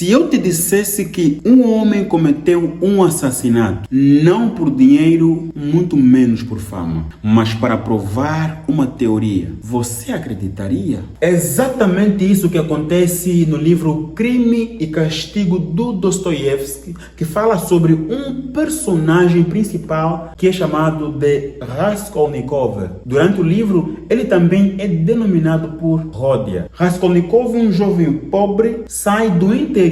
Se eu te dissesse que um homem cometeu um assassinato, não por dinheiro, muito menos por fama, mas para provar uma teoria, você acreditaria? É exatamente isso que acontece no livro Crime e Castigo do Dostoiévski, que fala sobre um personagem principal que é chamado de Raskolnikov. Durante o livro, ele também é denominado por Rodia. Raskolnikov, um jovem pobre, sai do interior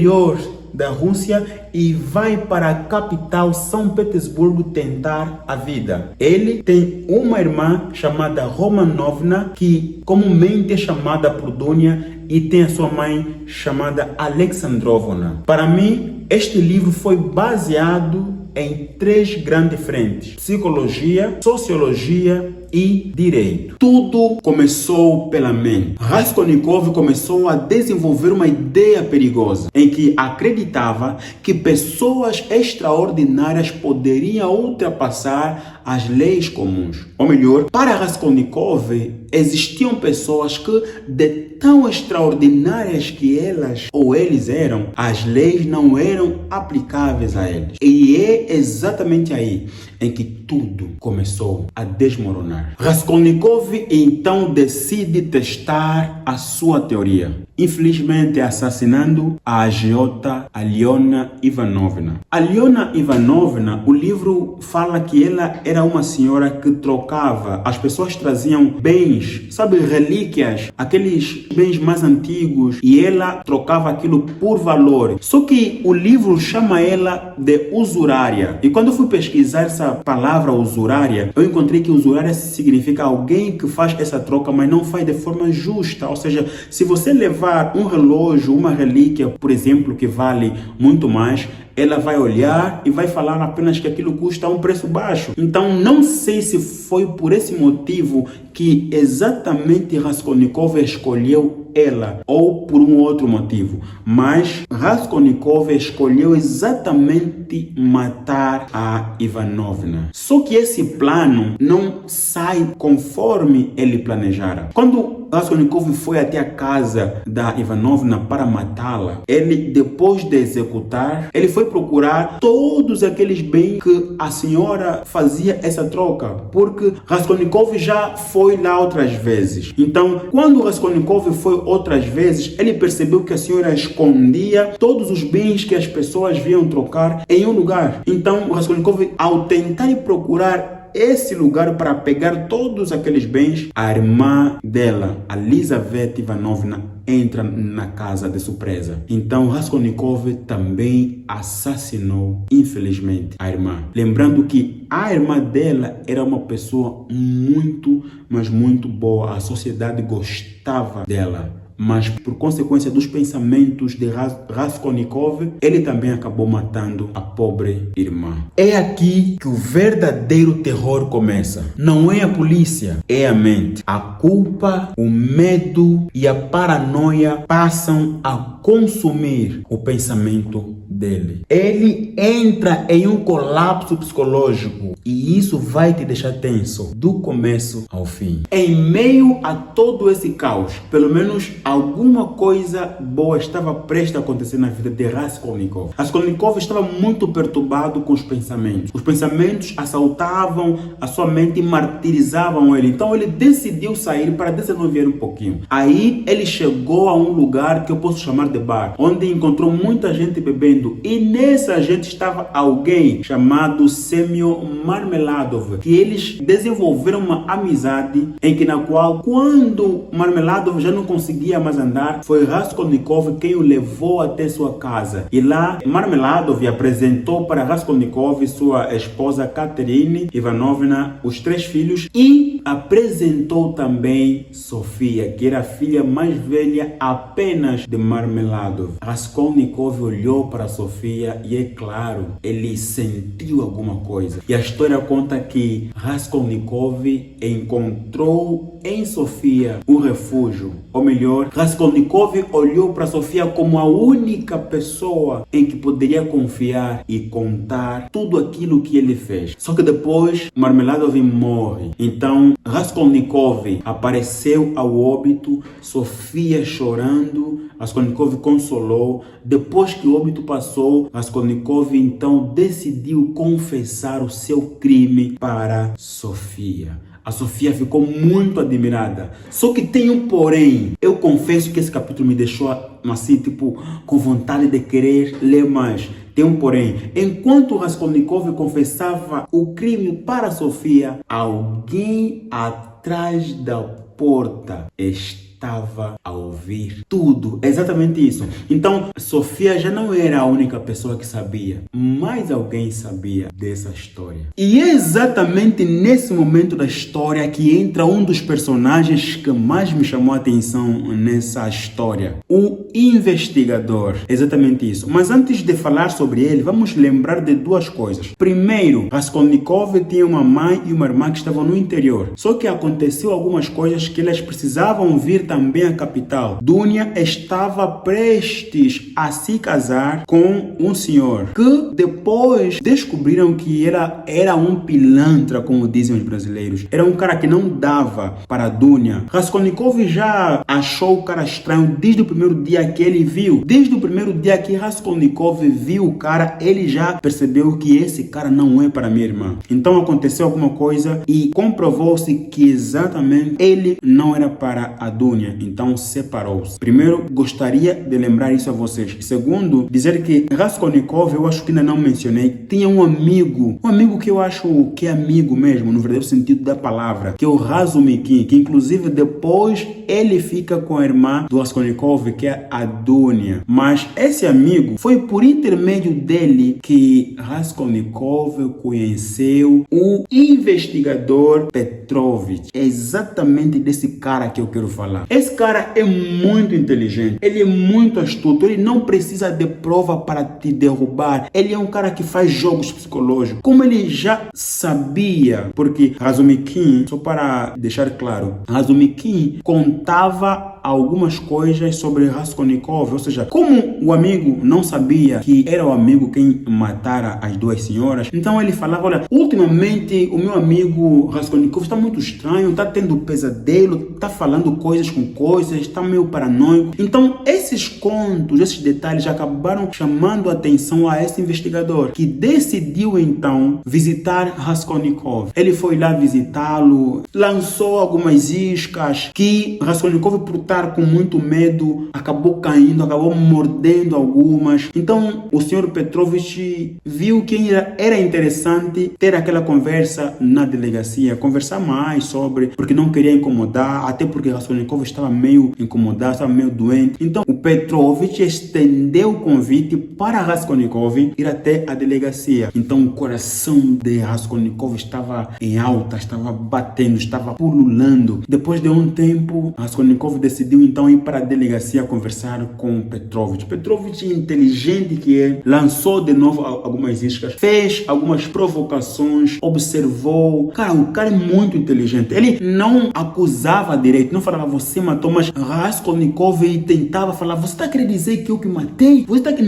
da Rússia e vai para a capital São Petersburgo tentar a vida. Ele tem uma irmã chamada Romanovna, que comumente é chamada por Dunya, e tem a sua mãe chamada Alexandrovna. Para mim, este livro foi baseado em 3 grandes frentes: psicologia, sociologia e direito. Tudo começou pela mente. Raskolnikov começou a desenvolver uma ideia perigosa, em que acreditava que pessoas extraordinárias poderiam ultrapassar as leis comuns. Ou melhor, para Raskolnikov, existiam pessoas que, de tão extraordinárias que elas ou eles eram, as leis não eram aplicáveis a eles. E é exatamente aí em que tudo começou a desmoronar. Raskolnikov então decide testar a sua teoria, infelizmente assassinando a agiota Aliona Ivanovna. Aliona Ivanovna, o livro fala que ela era uma senhora que trocava. As pessoas traziam bens, sabe, relíquias, aqueles bens mais antigos, e ela trocava aquilo por valor. Só que o livro chama ela de usurária. E quando eu fui pesquisar essa palavra usurária, eu encontrei que usurária significa alguém que faz essa troca, mas não faz de forma justa. Ou seja, se você levar um relógio, uma relíquia, por exemplo, que vale muito mais, ela vai olhar e vai falar apenas que aquilo custa um preço baixo. Então, não sei se foi por esse motivo que exatamente Raskolnikov escolheu ela, ou por um outro motivo, mas Raskolnikov escolheu exatamente matar a Ivanovna. Só que esse plano não sai conforme ele planejara. Quando Raskolnikov foi até a casa da Ivanovna para matá-la, ele, depois de executar, ele foi procurar todos aqueles bens que a senhora fazia essa troca, porque Raskolnikov já foi lá outras vezes. Então, quando Raskolnikov foi outras vezes, ele percebeu que a senhora escondia todos os bens que as pessoas vinham trocar em um lugar. Então, Raskolnikov, ao tentar procurar esse lugar para pegar todos aqueles bens, a irmã dela, a Lizaveta Ivanovna, entra na casa de surpresa. Então Raskolnikov também assassinou, infelizmente, a irmã. Lembrando que a irmã dela era uma pessoa muito, mas muito boa. A sociedade gostava dela. Mas por consequência dos pensamentos de Raskolnikov, ele também acabou matando a pobre irmã. É aqui que o verdadeiro terror começa. Não é a polícia, é a mente. A culpa, o medo e a paranoia passam a consumir o pensamento dele. Ele entra em um colapso psicológico e isso vai te deixar tenso do começo ao fim. Em meio a todo esse caos, pelo menos alguma coisa boa estava prestes a acontecer na vida de Raskolnikov. Raskolnikov estava muito perturbado com os pensamentos. Os pensamentos assaltavam a sua mente e martirizavam ele. Então ele decidiu sair para desanuviar um pouquinho. Aí ele chegou a um lugar que eu posso chamar de bar, onde encontrou muita gente bebendo. E nessa gente estava alguém chamado Semyon Marmeladov, que eles desenvolveram uma amizade na qual, quando Marmeladov já não conseguia mais andar, foi Raskolnikov quem o levou até sua casa. E lá, Marmeladov apresentou para Raskolnikov sua esposa Katerina Ivanovna, os 3 filhos, e apresentou também Sofia, que era a filha mais velha apenas de Marmeladov. Raskolnikov olhou para Sofia e, é claro, ele sentiu alguma coisa. E a história conta que Raskolnikov encontrou em Sofia um refúgio. Ou melhor, Raskolnikov olhou para Sofia como a única pessoa em que poderia confiar e contar tudo aquilo que ele fez. Só que depois, Marmeladov morre. Então, Raskolnikov apareceu ao óbito, Sofia chorando, Raskolnikov consolou. Depois que o óbito passou, Raskolnikov então decidiu confessar o seu crime para Sofia. A Sofia ficou muito admirada. Só que tem um porém. Eu confesso que esse capítulo me deixou assim, tipo, com vontade de querer ler mais. Tem um porém. Enquanto Raskolnikov confessava o crime para Sofia, alguém atrás da porta estava a ouvir tudo, exatamente isso. Então, Sofia já não era a única pessoa que sabia, mais alguém sabia dessa história. E é exatamente nesse momento da história que entra um dos personagens que mais me chamou a atenção nessa história, o investigador. Exatamente isso. Mas antes de falar sobre ele, vamos lembrar de duas coisas. Primeiro, Raskolnikov tinha uma mãe e uma irmã que estavam no interior. Só que aconteceu algumas coisas que elas precisavam vir também à capital. Dunia estava prestes a se casar com um senhor que depois descobriram que era um pilantra, como dizem os brasileiros. Era um cara que não dava para Dunia. Raskolnikov já achou o cara estranho desde o primeiro dia que ele viu. Desde o primeiro dia que Raskolnikov viu o cara, ele já percebeu que esse cara não é para minha irmã. Então aconteceu alguma coisa e comprovou-se que exatamente ele não era para a Dunia. Então separou-se. Primeiro, gostaria de lembrar isso a vocês. Segundo, dizer que Raskolnikov, eu acho que ainda não mencionei, tinha um amigo que eu acho que é amigo mesmo, no verdadeiro sentido da palavra, que é o Razumikin, que inclusive depois ele fica com a irmã do Raskolnikov, que é a Dunia. Mas esse amigo foi por intermédio dele que Raskolnikov conheceu o investigador Petrovich. É exatamente desse cara que eu quero falar. Esse cara é muito inteligente, ele é muito astuto, ele não precisa de prova para te derrubar. Ele é um cara que faz jogos psicológicos. Como ele já sabia, porque Razumikin, só para deixar claro, Razumikin contava algumas coisas sobre Raskolnikov, ou seja, como o amigo não sabia que era o amigo quem matara as duas senhoras, então ele falava, olha, ultimamente o meu amigo Raskolnikov está muito estranho, está tendo pesadelo, está falando coisas com coisas, está meio paranoico. Então esses contos, esses detalhes acabaram chamando a atenção a esse investigador, que decidiu então visitar Raskolnikov. Ele foi lá visitá-lo, lançou algumas iscas que Raskolnikov, por estar com muito medo, acabou caindo, acabou mordendo algumas. Então o senhor Petrovich viu que era interessante ter aquela conversa na delegacia, conversar mais sobre, porque não queria incomodar, até porque Raskolnikov estava meio incomodado, estava meio doente. Então o Petrovich estendeu o convite para Raskolnikov ir até a delegacia. Então o coração de Raskolnikov estava em alta, estava batendo, estava pululando. Depois de um tempo, Raskolnikov decidiu então ir para a delegacia conversar com Petrovich. Petrovich, inteligente que é, lançou de novo algumas iscas, fez algumas provocações, observou. Cara, o cara é muito inteligente. Ele não acusava direito, não falava você matou, mas Raskolnikov tentava falar, você está querendo dizer que eu que matei? Você está que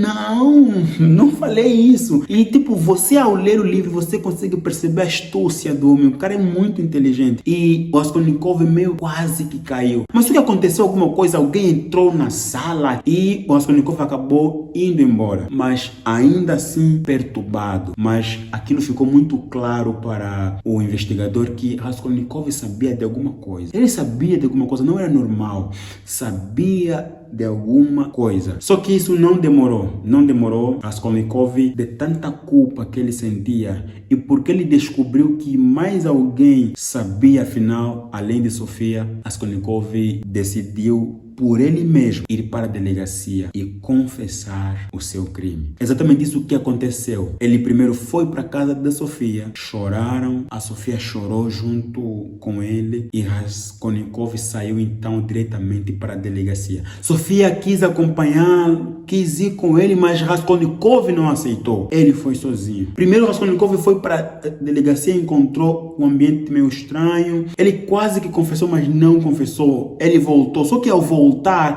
não falei isso. E tipo, você ao ler o livro, você consegue perceber a astúcia do homem. O cara é muito inteligente. E o Raskolnikov meio quase que caiu. Mas o que aconteceu? Alguma coisa, alguém entrou na sala e o Raskolnikov acabou indo embora. Mas ainda assim perturbado. Mas aquilo ficou muito claro para o investigador que Raskolnikov sabia de alguma coisa. Ele sabia de alguma coisa, não era normal. Sabia de alguma coisa. Só que isso não demorou. Raskolnikov, de tanta culpa que ele sentia e porque ele descobriu que mais alguém sabia, afinal, além de Sofia, Raskolnikov decidiu por ele mesmo ir para a delegacia e confessar o seu crime. Exatamente isso que aconteceu. Ele primeiro foi para a casa da Sofia, choraram, a Sofia chorou junto com ele e Raskolnikov saiu então diretamente para a delegacia. Sofia quis acompanhar, quis ir com ele, mas Raskolnikov não aceitou. Ele foi sozinho. Primeiro Raskolnikov foi para a delegacia e encontrou um ambiente meio estranho. Ele quase que confessou, mas não confessou. Ele voltou, só que ao voltar,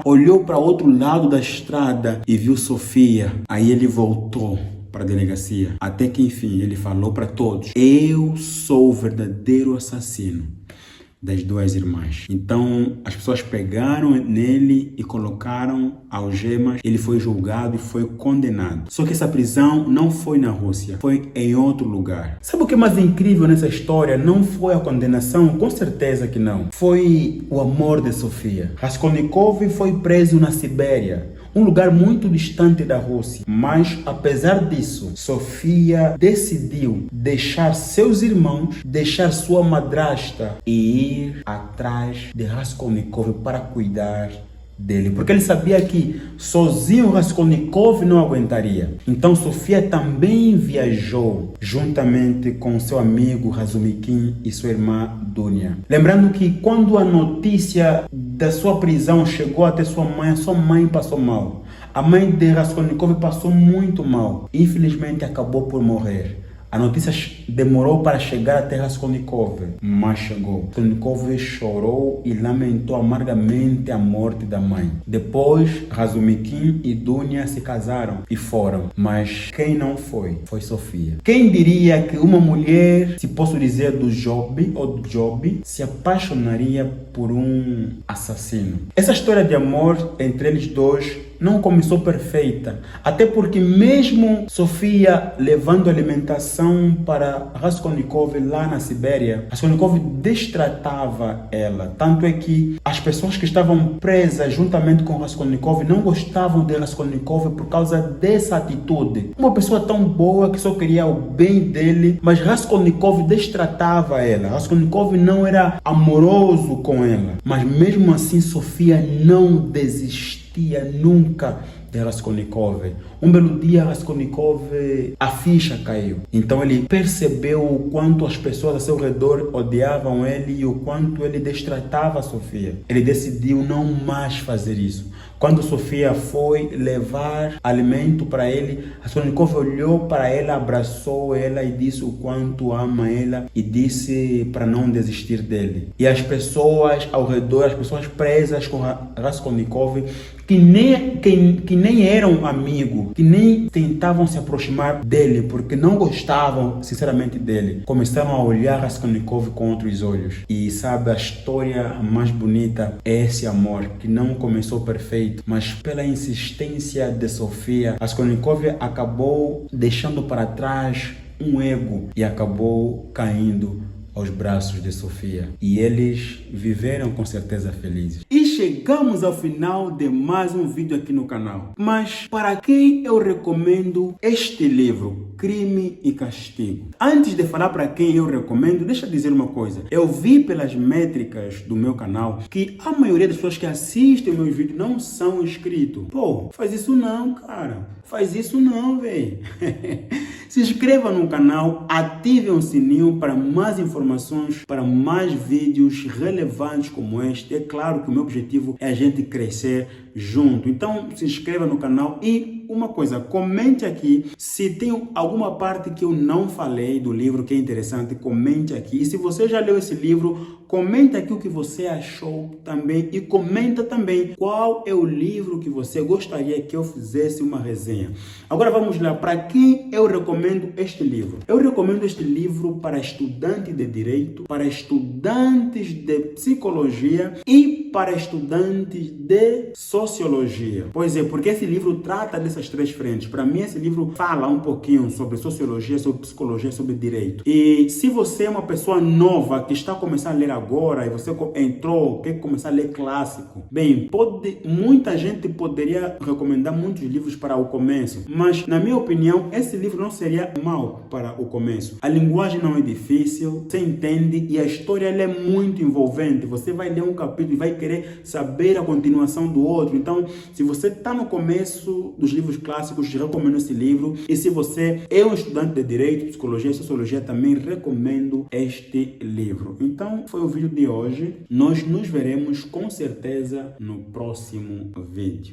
olhou para outro lado da estrada e viu Sofia. Aí ele voltou para a delegacia. Até que enfim ele falou para todos: eu sou o verdadeiro assassino das duas irmãs. Então as pessoas pegaram nele e colocaram algemas. Ele foi julgado e foi condenado. Só que essa prisão não foi na Rússia, foi em outro lugar. Sabe o que é mais incrível nessa história? Não foi a condenação, com certeza que não. Foi o amor de Sofia. Raskolnikov foi preso na Sibéria, um lugar muito distante da Rússia. Mas, apesar disso, Sofia decidiu deixar seus irmãos, deixar sua madrasta e ir atrás de Raskolnikov para cuidar dele, porque ele sabia que sozinho Raskolnikov não aguentaria. Então Sofia também viajou juntamente com seu amigo Razumikin e sua irmã Dunya. Lembrando que quando a notícia da sua prisão chegou até sua mãe passou mal. A mãe de Raskolnikov passou muito mal. Infelizmente acabou por morrer. A notícia demorou para chegar até Raskolnikov, mas chegou. Raskolnikov chorou e lamentou amargamente a morte da mãe. Depois, Razumikin e Dunya se casaram e foram. Mas quem não foi? Foi Sofia. Quem diria que uma mulher, se posso dizer do Job, se apaixonaria por um assassino? Essa história de amor entre eles dois não começou perfeita, até porque mesmo Sofia levando alimentação para Raskolnikov lá na Sibéria, Raskolnikov destratava ela, tanto é que as pessoas que estavam presas juntamente com Raskolnikov não gostavam de Raskolnikov por causa dessa atitude. Uma pessoa tão boa que só queria o bem dele, mas Raskolnikov destratava ela. Raskolnikov não era amoroso com ela, mas mesmo assim Sofia não desistia nunca de Raskolnikov. Um belo dia Raskolnikov, a ficha caiu. Então ele percebeu o quanto as pessoas ao seu redor odiavam ele e o quanto ele destratava a Sofia. Ele decidiu não mais fazer isso. Quando Sofia foi levar alimento para ele, Raskolnikov olhou para ela, abraçou ela e disse o quanto ama ela e disse para não desistir dele. E as pessoas ao redor, as pessoas presas com Raskolnikov, que nem eram amigos, que nem tentavam se aproximar dele, porque não gostavam sinceramente dele, começaram a olhar Raskolnikov com outros olhos. E sabe, a história mais bonita é esse amor, que não começou perfeito, mas pela insistência de Sofia, Raskolnikov acabou deixando para trás um ego e acabou caindo aos braços de Sofia. E eles viveram com certeza felizes. E chegamos ao final de mais um vídeo aqui no canal. Mas para quem eu recomendo este livro, Crime e Castigo? Antes de falar para quem eu recomendo, deixa eu dizer uma coisa. Eu vi pelas métricas do meu canal que a maioria das pessoas que assistem meus vídeos não são inscritos. Pô, faz isso não, cara. Faz isso não, velho. Se inscreva no canal, ative o sininho para mais informações, para mais vídeos relevantes como este. É claro que o meu objetivo é a gente crescer junto. Então se inscreva no canal e uma coisa, comente aqui se tem alguma parte que eu não falei do livro que é interessante, comente aqui. E se você já leu esse livro, comenta aqui o que você achou também e comenta também qual é o livro que você gostaria que eu fizesse uma resenha. Agora vamos lá, para quem eu recomendo este livro? Eu recomendo este livro para estudantes de direito, para estudantes de psicologia e para estudantes de sociologia. Pois é, porque esse livro trata dessas três frentes. Para mim esse livro fala um pouquinho sobre sociologia, sobre psicologia, sobre direito. E se você é uma pessoa nova que está começando a ler agora e você entrou, quer começar a ler clássico, bem, muita gente poderia recomendar muitos livros para o começo, mas na minha opinião esse livro não seria mau para o começo. A linguagem não é difícil, você entende e a história ela é muito envolvente. Você vai ler um capítulo e vai querer saber a continuação do outro. Então, se você está no começo dos livros clássicos, recomendo esse livro. E se você é um estudante de Direito, Psicologia e Sociologia, também recomendo este livro. Então, foi o vídeo de hoje. Nós nos veremos com certeza no próximo vídeo.